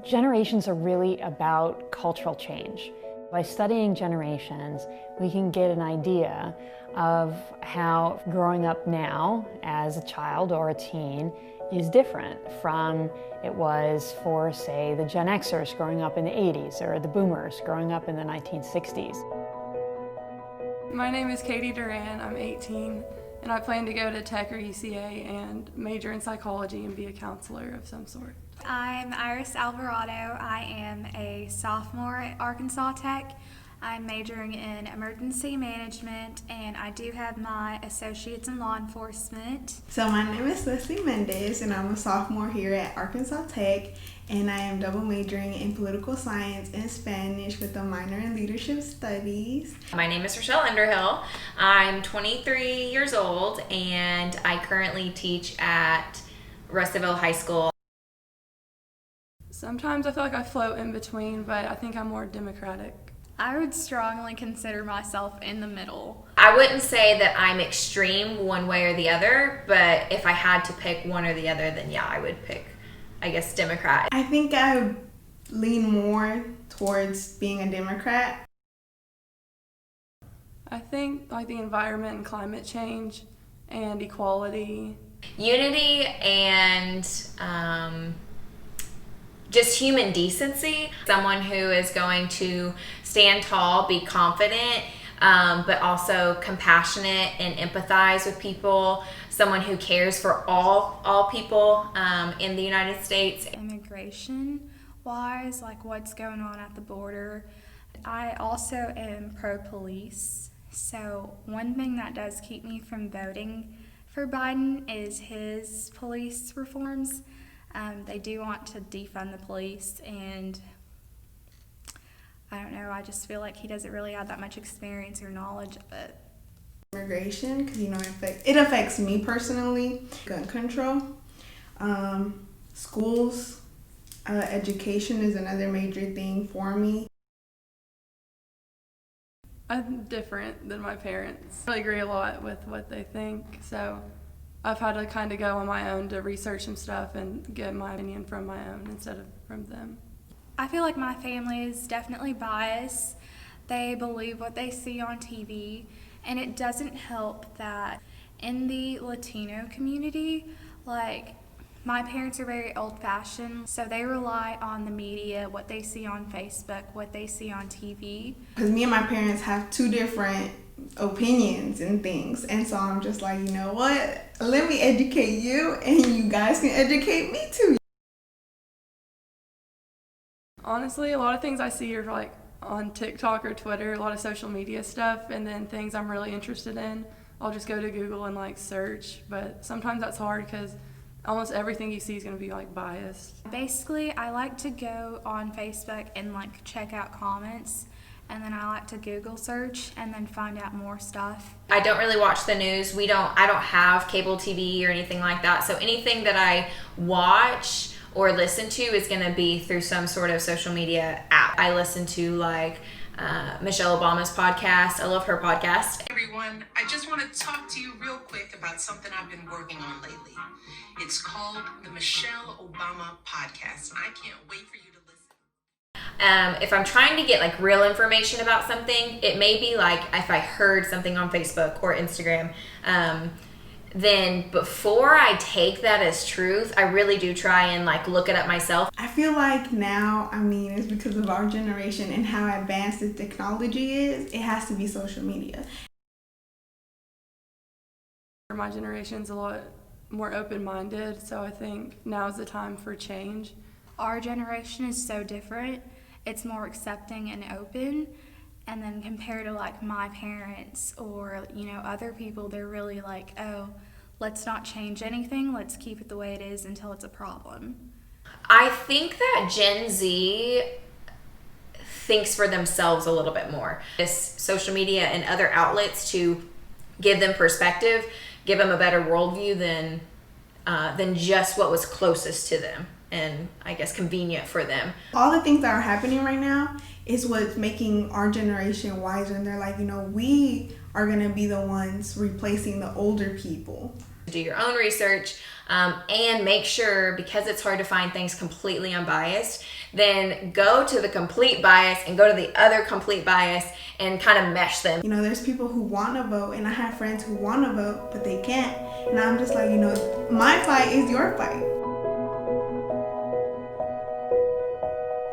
Generations are really about cultural change. By studying generations, we can get an idea of how growing up now as a child or a teen is different from it was for, say, the Gen Xers growing up in the 80s or the Boomers growing up in the 1960s. My name is Katie Duran. I'm 18, and I plan to go to Tech or UCA and major in psychology and be a counselor of some sort. I'm Iris Alvarado. I am a sophomore at Arkansas Tech. I'm majoring in emergency management, and I do have my associates in law enforcement. So my name is Leslie Mendez, and I'm a sophomore here at Arkansas Tech, and I am double majoring in political science and Spanish with a minor in leadership studies. My name is Rashelle Underhill. I'm 23 years old, and I currently teach at Russellville High School. Sometimes I feel like I float in between, but I think I'm more democratic. I would strongly consider myself in the middle. I wouldn't say that I'm extreme one way or the other, but if I had to pick one or the other, then yeah, I would pick, I guess, Democrat. I think I lean more towards being a Democrat. I think like the environment and climate change and equality. Unity and just human decency. Someone who is going to stand tall, be confident, but also compassionate and empathize with people. Someone who cares for all people in the United States. Immigration-wise, like what's going on at the border. I also am pro-police. So one thing that does keep me from voting for Biden is his police reforms. They do want to defund the police, and I don't know, I just feel like he doesn't really have that much experience or knowledge of it. Immigration, because it affects me personally. Gun control, schools, education is another major thing for me. I'm different than my parents. I agree a lot with what they think, so I've had to kind of go on my own to research some stuff and get my opinion from my own instead of from them. I feel like my family is definitely biased. They believe what they see on TV, and it doesn't help that in the Latino community, like my parents are very old-fashioned, so they rely on the media, what they see on Facebook, what they see on TV. Because me and my parents have two different opinions and things, and so I'm just like, you know what, let me educate you and you guys can educate me too. Honestly, a lot of things I see are like on TikTok or Twitter, a lot of social media stuff, and then things I'm really interested in, I'll just go to Google and like search, but sometimes that's hard because almost everything you see is going to be like biased. Basically, I like to go on Facebook and like check out comments, and then I like to Google search and then find out more stuff. I don't really watch the news. I don't have cable TV or anything like that. So anything that I watch or listen to is going to be through some sort of social media app. I listen to like Michelle Obama's podcast. I love her podcast. Hey everyone, I just want to talk to you real quick about something I've been working on lately. It's called the Michelle Obama podcast, and I can't wait for you to listen. If I'm trying to get like real information about something, it may be like if I heard something on Facebook or Instagram, then before I take that as truth, I really do try and like look it up myself. I feel like now, it's because of our generation and how advanced the technology is, it has to be social media. My generation's a lot more open-minded, so I think now's the time for change. Our generation is so different. It's more accepting and open, and then compared to like my parents or other people, they're really like, oh, let's not change anything, let's keep it the way it is until it's a problem. I think that Gen Z thinks for themselves a little bit more. This social media and other outlets to give them perspective, give them a better worldview than just what was closest to them and I guess convenient for them. All the things that are happening right now is what's making our generation wiser, and they're like, we are going to be the ones replacing the older people. Do your own research, And make sure, because it's hard to find things completely unbiased, then go to the complete bias and go to the other complete bias and kind of mesh them. You know, there's people who want to vote, and I have friends who want to vote, but they can't. And I'm just like, you know, my fight is your fight.